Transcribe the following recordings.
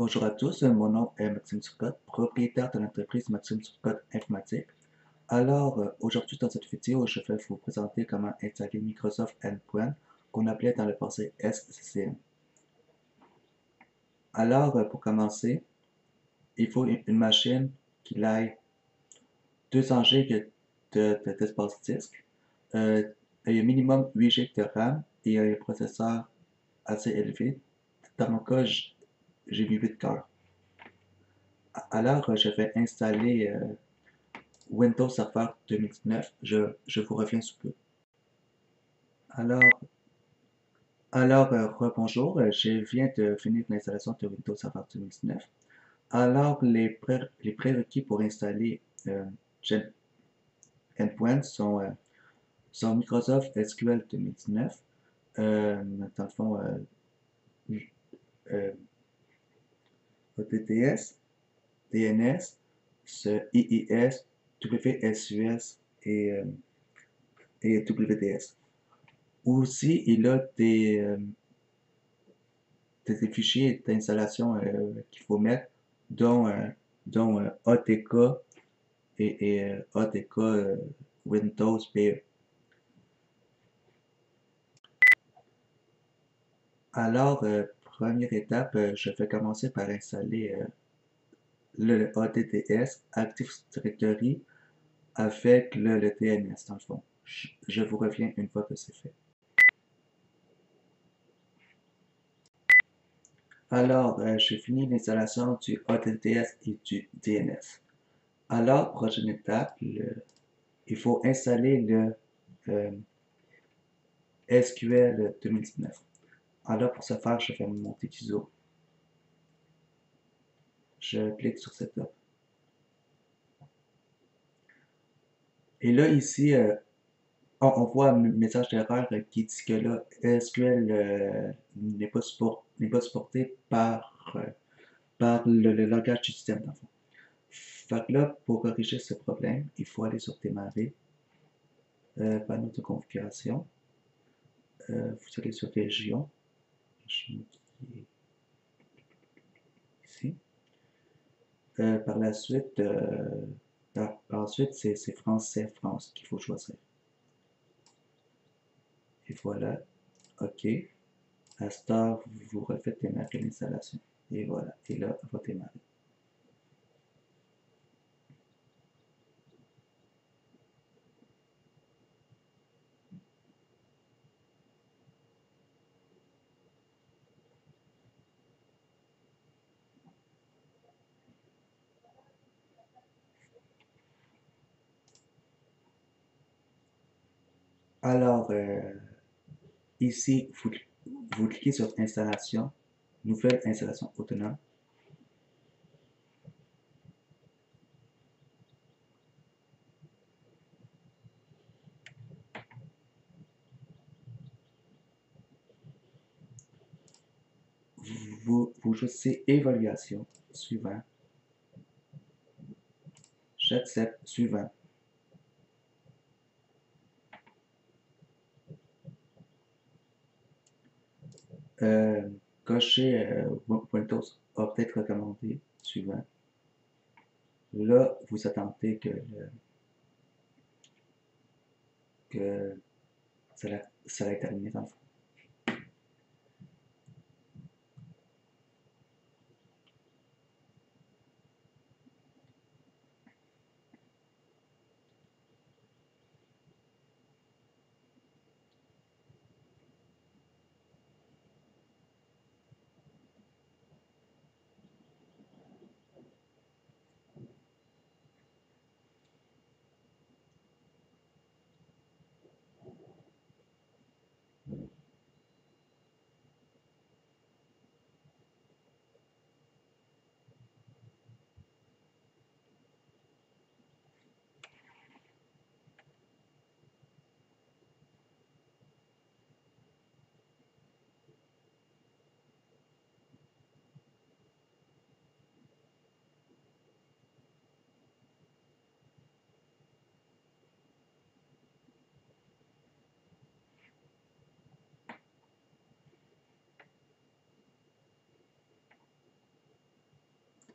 Bonjour à tous, mon nom est Maxime Turcotte, propriétaire de l'entreprise Maxime Turcotte Informatique. Aujourd'hui dans cette vidéo, je vais vous présenter comment installer Microsoft Endpoint, qu'on appelait dans le passé SCCM. Pour commencer, il faut une machine qui aille 200 GB d'espace disque, un minimum 8 GB de RAM et un processeur assez élevé. Dans mon cas, j'ai mis 8 cœurs. Je vais installer Windows Server 2019. Je vous reviens sous peu. Alors, rebonjour. Je viens de finir l'installation de Windows Server 2019. Les prérequis pour installer Gen Endpoint sont Microsoft SQL 2019, dans le fond, euh, OTTS, DNS, IIS, WSUS et WDS. Aussi, il a des fichiers d'installation qu'il faut mettre, dont ATK et ATK Windows PE. Première étape, je vais commencer par installer le ATTS, Active Directory, avec le DNS dans le fond. Je vous reviens une fois que c'est fait. J'ai fini l'installation du ATTS et du DNS. Prochaine étape, il faut installer le SQL 2019. Pour ce faire, je fais mon petit ISO. Je clique sur Setup. Et là, ici, on voit un message d'erreur qui dit que là, SQL n'est pas supporté par le langage du système, dans le fond. Fait que là, pour corriger ce problème, il faut aller sur Démarrer, panneau de configuration, vous allez sur Région, ici. Ensuite, c'est France qu'il faut choisir. Et voilà, OK. À ce temps, vous refaites démarrer l'installation. Et voilà, et là, elle va démarrer. Alors, ici, vous cliquez sur Installation, Nouvelle installation autonome. Vous choisissez Évaluation, suivant. J'accepte, suivant. Cochez Windows Update recommandé, suivant. Là, vous attendez que ça va terminer dans le fond.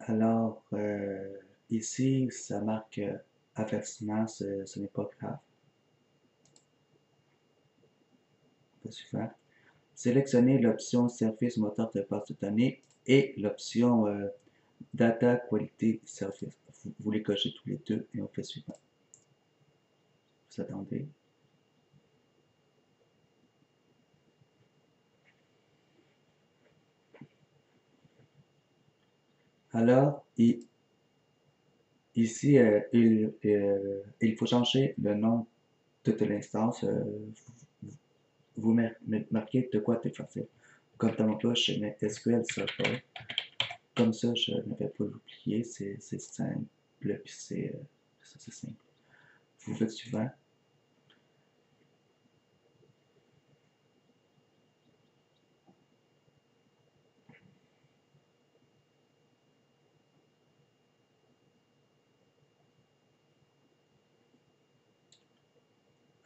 Alors, ici, ça marque avertissement, ce n'est pas grave. Suivant. Sélectionnez l'option Service moteur de base de données et l'option Data Quality Service. Vous les cochez tous les deux et on fait suivant. Vous attendez. Alors, ici, il faut changer le nom de l'instance. Vous marquez de quoi t'effacer. Comme dans mon cas, je mets SQL Server. Comme ça, je ne vais pas l'oublier. C'est simple. Puis c'est simple. Vous faites suivant.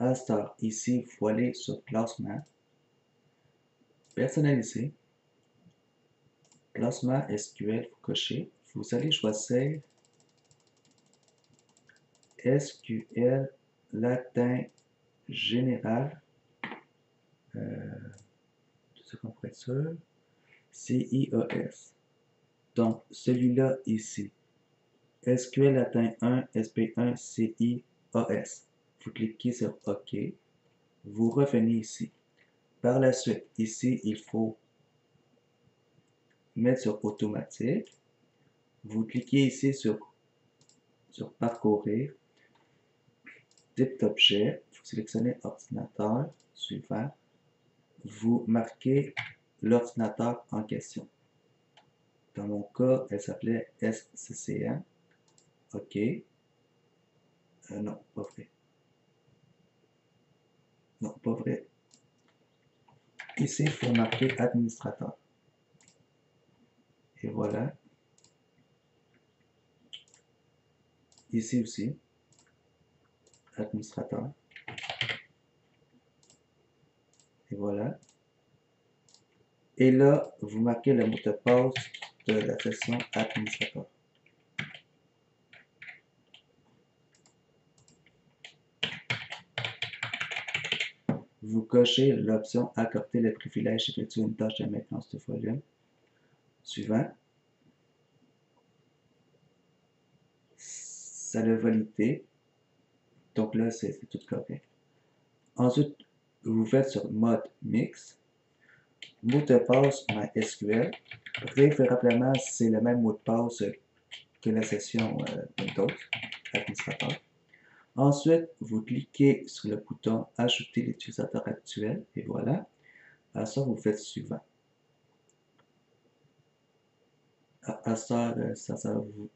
À star, ici, il faut aller sur classement, personnaliser, classement SQL, vous cochez. Vous allez choisir SQL latin général, tout ça qu'on pourrait être sûr, CIAS. Donc, celui-là ici, SQL latin 1, SP1, CIAS. Vous cliquez sur OK. Vous revenez ici. Par la suite, ici, il faut mettre sur automatique. Vous cliquez ici sur parcourir, type d'objet, vous sélectionnez ordinateur, suivant, vous marquez l'ordinateur en question. Dans mon cas, elle s'appelait SCCM. OK. Non, pas vrai. Non, pas vrai. Ici, il faut marquer administrateur. Et voilà. Ici aussi, administrateur. Et voilà. Et là, vous marquez le mot de passe de la session administrateur. Vous cochez l'option accorder les privilèges effectuer une tâche de maintenance de volume. Suivant. Ça l'a validé. Donc là, c'est tout correct. Ensuite, vous faites sur mode mix. Mot de passe MySQL. Préférablement, c'est le même mot de passe que la session Windows, administrateur. Ensuite, vous cliquez sur le bouton Ajouter l'utilisateur actuel et voilà. À ça, vous faites suivant. À ça, ça vous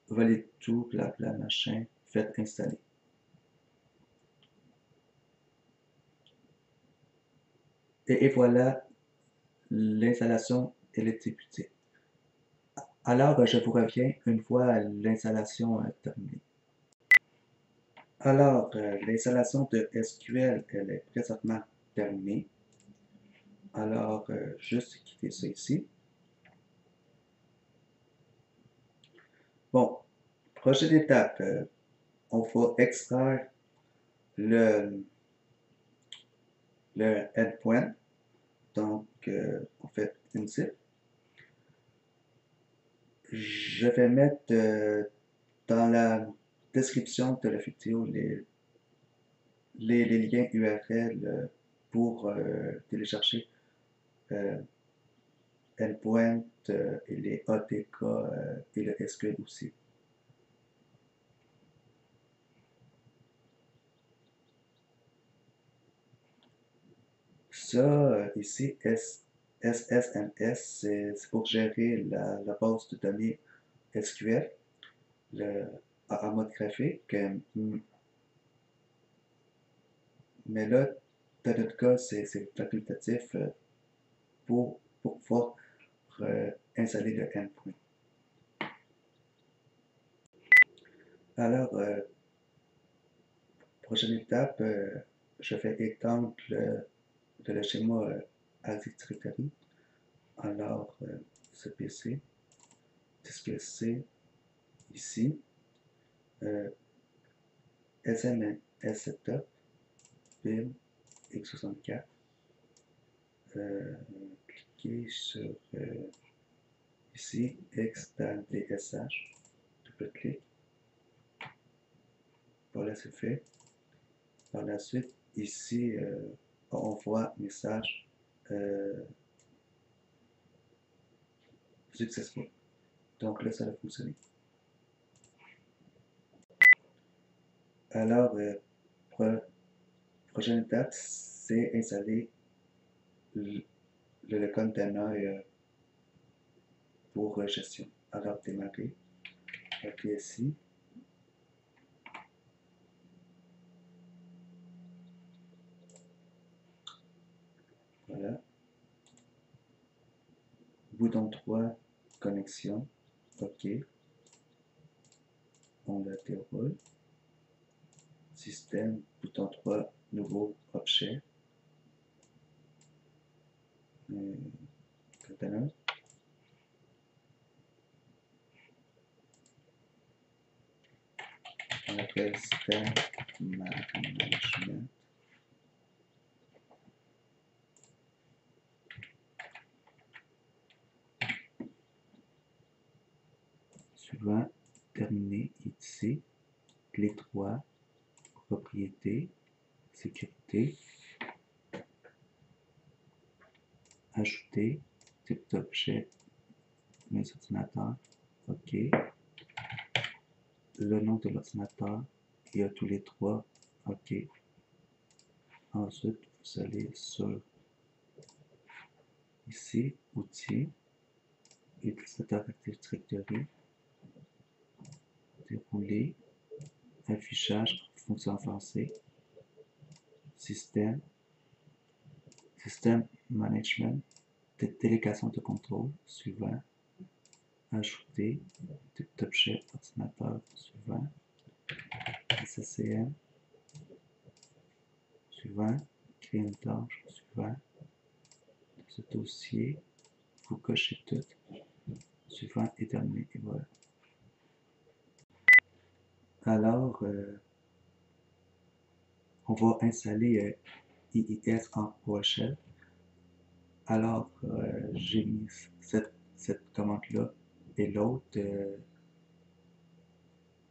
valide tout, blabla, machin, faites installer. Et voilà, l'installation elle est débutée. Alors, je vous reviens une fois l'installation terminée. Alors, l'installation de SQL, elle est présentement terminée. Alors, juste quitter ça ici. Bon, prochaine étape, on va extraire le endpoint. Donc, on fait insert. Je vais mettre dans la description de la vidéo les liens URL pour télécharger endpoint et les ATK et le SQL aussi. Ça, ici, SSMS, c'est pour gérer la base de données SQL en mode graphique. Mais là, dans notre cas, c'est facultatif pour pouvoir installer le endpoint. Alors, prochaine étape, je vais étendre le schéma Active Directory. Alors, ce PC. disque C ici, SMNS Setup, BIM x64, cliquez sur ici, X dans DSH, double-clic, voilà c'est fait. Par la suite, ici, on voit message successful. Donc là, ça a fonctionné. Alors, prochaine étape, c'est installer le container pour gestion. Alors, démarrer, appuyez ici. Voilà. Bouton 3, connexion. OK. On la déroule. Système, bouton 3, nouveau objet. Container. On appelle système management. Suivant, terminé ici, clic droit, propriété, sécurité, ajouter, type d'objet, mes ordinateurs, OK. Le nom de l'ordinateur, il y a tous les trois, OK. Ensuite, vous allez sur ici, outils, utilisateur Active Directory, dérouler, affichage, fonction avancée, système, système management, délégation de contrôle, suivant, ajouter, type d'objet, ordinateur, suivant, SCCM, suivant, créer une tâche, suivant, ce dossier, vous cochez tout, suivant et terminé, et voilà. Alors, on va installer IIS en PowerShell. Alors, j'ai mis cette commande-là et l'autre,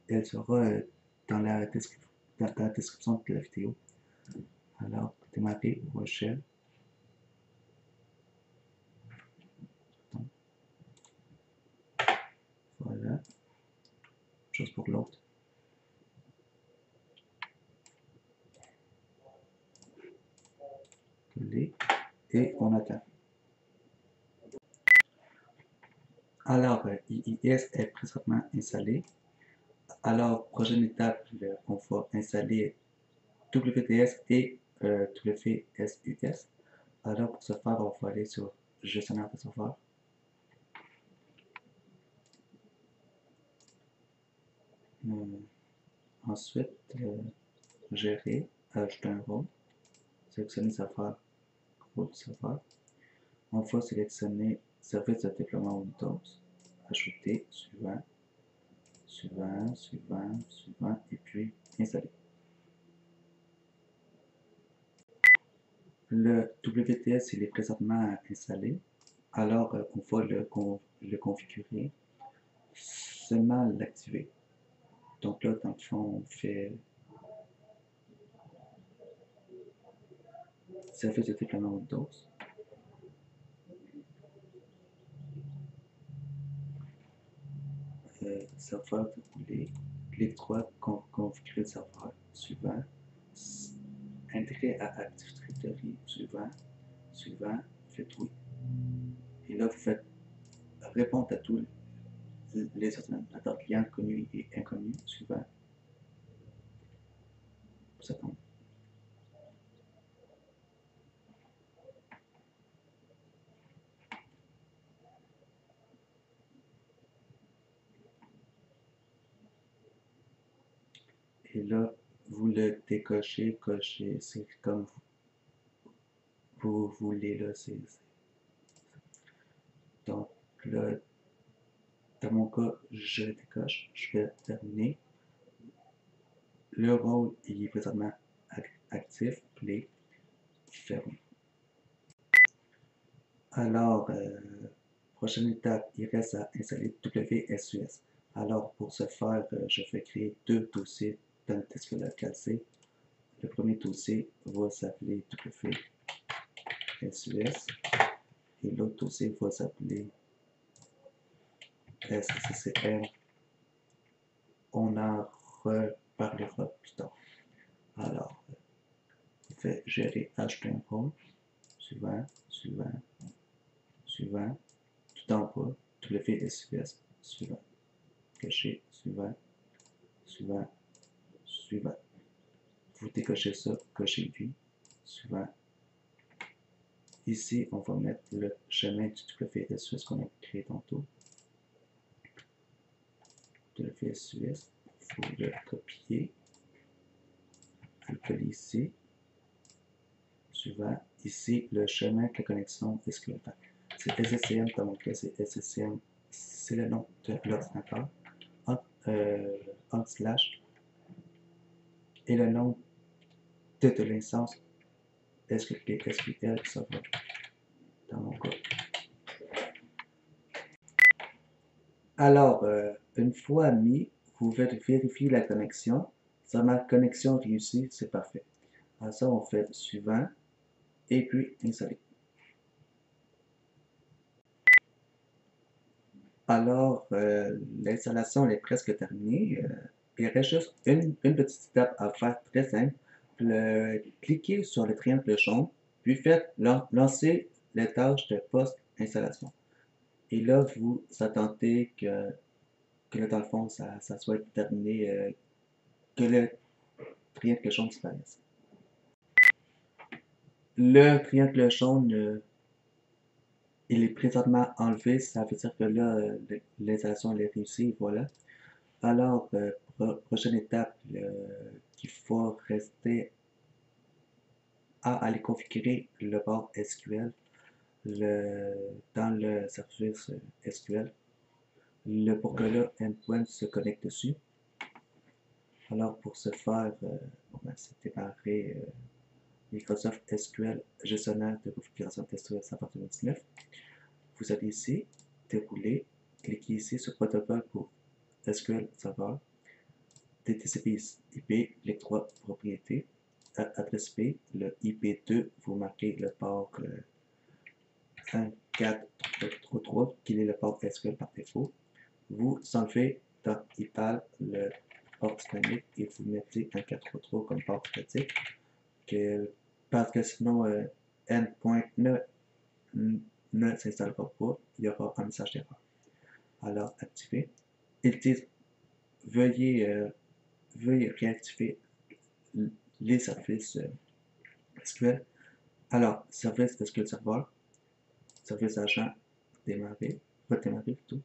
elle sera dans la description de la vidéo. Alors, démarrer PowerShell. Voilà. Chose pour l'autre. Coller. Et on attend. Alors, IIS est présentement installé. Alors, prochaine étape, on va installer WTS et WSUS. Alors, pour ce faire, on va aller sur gestionnaire de serveur. Ensuite, gérer, ajouter un rôle, sélectionner serveur, groupe serveur. On va sélectionner service de déploiement Windows, ajouter, suivant, suivant, suivant, suivant, et puis installer. Le WTS, il est présentement installé. Alors, on va le configurer, seulement l'activer. Donc là, dans le fond, on fait service de déploiement Windows. Serveur déroulé, clic droit, configurer le serveur, suivant, intégrer à Active Directory, suivant, suivant, faites oui. Et là, vous faites répondre à tous les ordinateurs clients connus et inconnus, suivant, vous attendez. Et là, vous le décochez, cochez, c'est comme vous voulez là. Donc là, Dans mon cas, je le décoche, je vais terminer. Le rôle il est présentement actif, play, ferme. Alors, prochaine étape, il reste à installer WSUS. Alors, pour ce faire, je vais créer deux dossiers dans le disque local C. Le premier dossier va s'appeler WSUS et l'autre dossier va s'appeler SCCM. On en reparlera plus tard. Alors, on fait gérer h.rôle, suivant, tout en bas, WSUS, suivant, caché, suivant. Vous décochez ça, cochez lui, suivant. Ici, on va mettre le chemin du WSUS qu'on a créé tantôt. WSUS, il faut le copier, le coller ici. Suivant, ici, le chemin de la connexion SQL. C'est SSCM, dans mon cas, c'est SSCM, c'est le nom de l'ordinateur, /, et le nom de l'instance SQL server, dans mon cas. Alors, une fois mis, vous vérifier la connexion. Ça marque connexion réussie, c'est parfait. Alors ça, on fait suivant et puis installer. Alors, l'installation est presque terminée. Il reste juste une petite étape à faire très simple. Cliquez sur le triangle jaune, puis faites lancer les tâches de post-installation. Et là, vous attendez que là, dans le fond, ça soit terminé, que le triangle jaune disparaisse. Le triangle jaune, il est présentement enlevé, ça veut dire que là, l'installation est réussie, voilà. Alors, prochaine étape, qu'il faut rester à aller configurer le port SQL dans le service SQL. Pour que là, endpoint se connecte dessus. Alors, pour ce faire, c'est démarrer Microsoft SQL gestionnaire de configuration SQL 199. Vous allez ici, dérouler, cliquez ici sur protocole pour SQL Server, TCP IP, les trois propriétés, adresse IP, le IP2, vous marquez le port 1433, qui est le port SQL par défaut. Vous enlevez dans IPAL le port dynamique et vous mettez un 433 comme port statique, parce que sinon endpoint ne s'installera pas, il y aura un message d'erreur. Alors, activer. Ils disent veuillez réactiver les services SQL. Alors, service SQL Server, service agent, démarrer, redémarrer plutôt.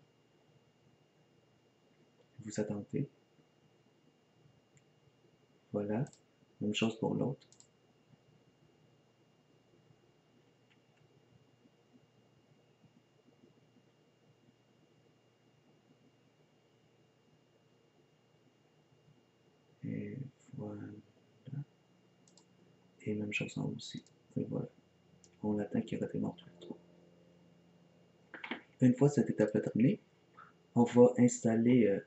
Vous attendez. Voilà. Même chose pour l'autre. Et voilà. Et même chose en haut aussi. Et voilà. On attend qu'il redémarre tous les trois. Une fois cette étape terminée, on va installer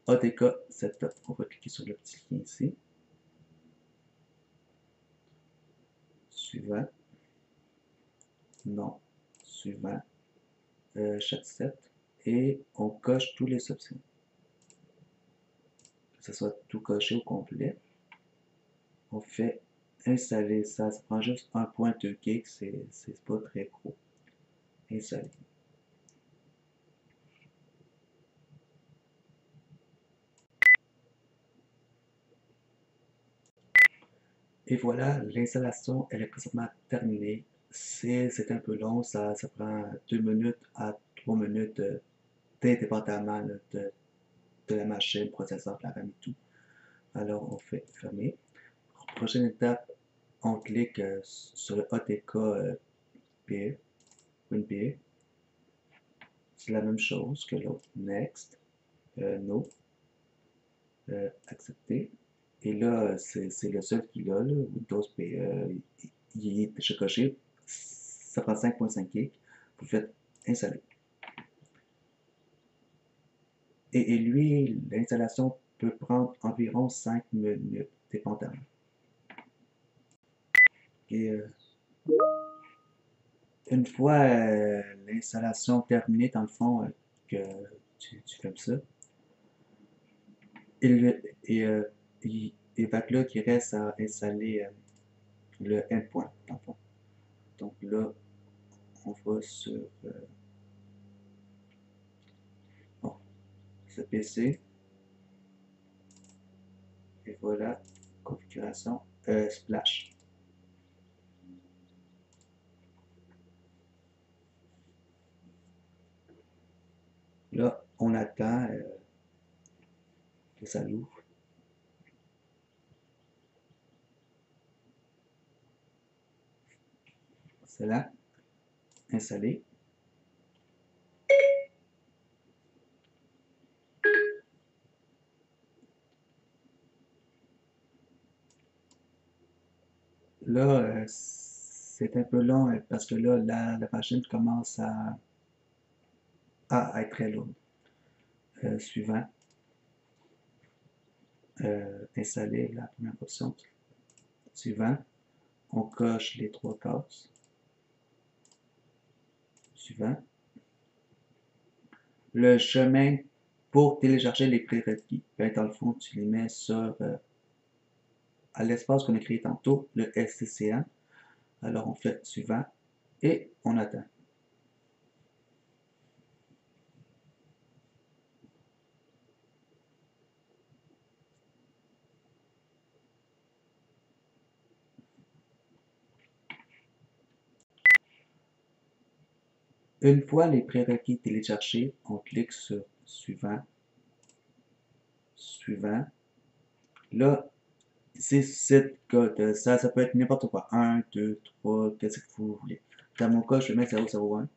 ADK Setup. On va cliquer sur le petit lien ici. Suivant. Non. Suivant. Chaque set. Et on coche tous les options. Que ce soit tout coché au complet. On fait installer ça. Ça prend juste 1.2 GB. C'est pas très gros. Installer. Et voilà, l'installation elle est présentement terminée. C'est un peu long, ça prend 2 minutes à 3 minutes, indépendamment de la machine, processeur, la RAM et tout. Alors on fait fermer. Prochaine étape, on clique sur le ATK PE, WinPE. c'est la même chose que l'autre. Next, no, accepter. Et là, c'est le seul qu'il a, là, Windows PE, il est déjà coché. Ça prend 5.5 gigs. Vous faites installer. Et lui, l'installation peut prendre environ 5 minutes, dépendamment. Et une fois l'installation terminée, dans le fond, que tu fais ça, et là, il reste à installer le endpoint, dans le fond. Donc là, on va sur bon, ce PC, et voilà, configuration, Splash. Là, on attend que ça l'ouvre. C'est là, installé. Là, c'est un peu long parce que là, la machine commence à être très lourde. Suivant, installer la première option. Suivant, on coche les 3 cases. Suivant, le chemin pour télécharger les prérequis. Ben, dans le fond, tu les mets sur à l'espace qu'on a créé tantôt, le SCCA. Alors on fait suivant et on attend. Une fois les prérequis téléchargés, on clique sur suivant, suivant. Là, c'est cette code. Ça peut être n'importe quoi. 1, 2, 3, qu'est-ce que vous voulez. Dans mon cas, je vais mettre 001.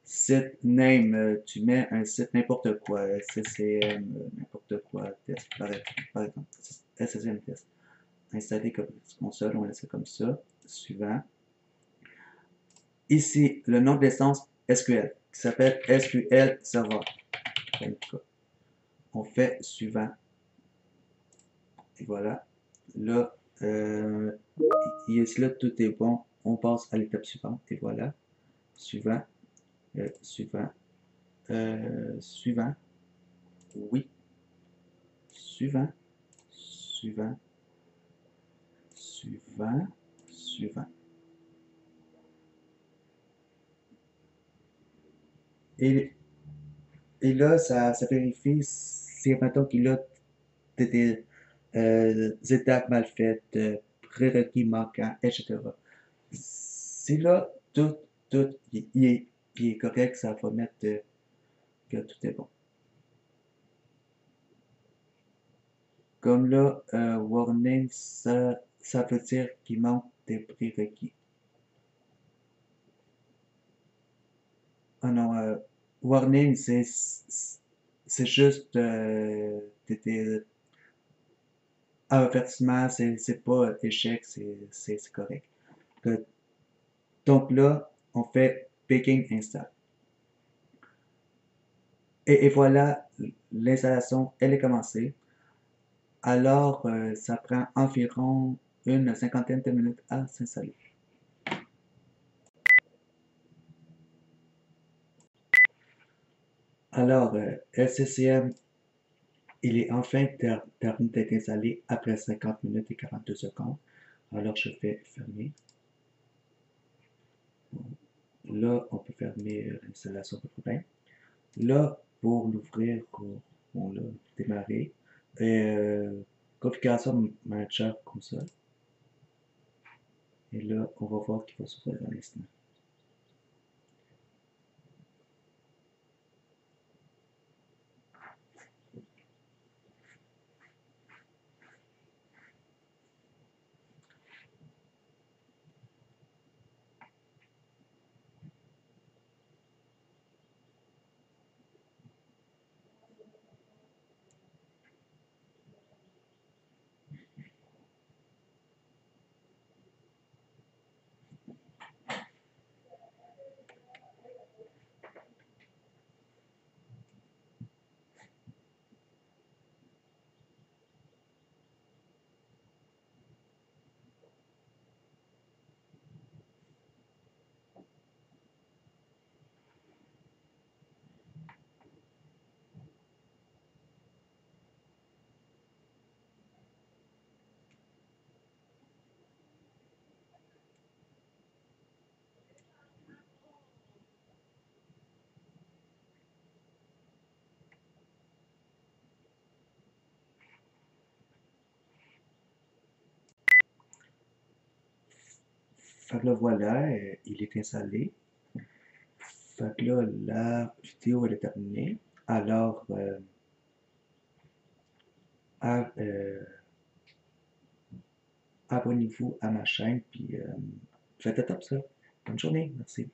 Site name, tu mets un site n'importe quoi. CCM, n'importe quoi. Test, par exemple. SSM test. Installer comme console, on laisse ça comme ça. Suivant. Ici, le nom de l'essence SQL, qui s'appelle SQL Server. On fait suivant. Et voilà. Là, ici, là, tout est bon. On passe à l'étape suivante. Et voilà. Suivant. Suivant. Suivant. Oui. Suivant. Suivant. Suivant. Suivant. Et, et là, ça vérifie si, mettons qu'il a des étapes mal faites, prérequis manquants, etc. Si là, tout, il est correct, ça va mettre que tout est bon. Comme là, warning, ça veut dire qu'il manque des prérequis. Ah non, warning, c'est juste des avertissement, c'est pas échec, c'est correct. Donc là, on fait picking install. Et voilà, l'installation, elle est commencée. Alors, ça prend environ une cinquantaine de minutes à s'installer. Alors, SCCM, il est enfin terminé d'être installé après 50 minutes et 42 secondes. Alors, je vais fermer. Là, on peut fermer l'installation de problème. Là, pour l'ouvrir, on l'a démarré. Configuration manager console. Et là, on va voir qu'il va s'ouvrir à l'instant. Fait que là, voilà, il est installé. Fait que là, la vidéo, elle est terminée. Alors, abonnez-vous à ma chaîne, puis faites le top ça. Bonne journée, merci.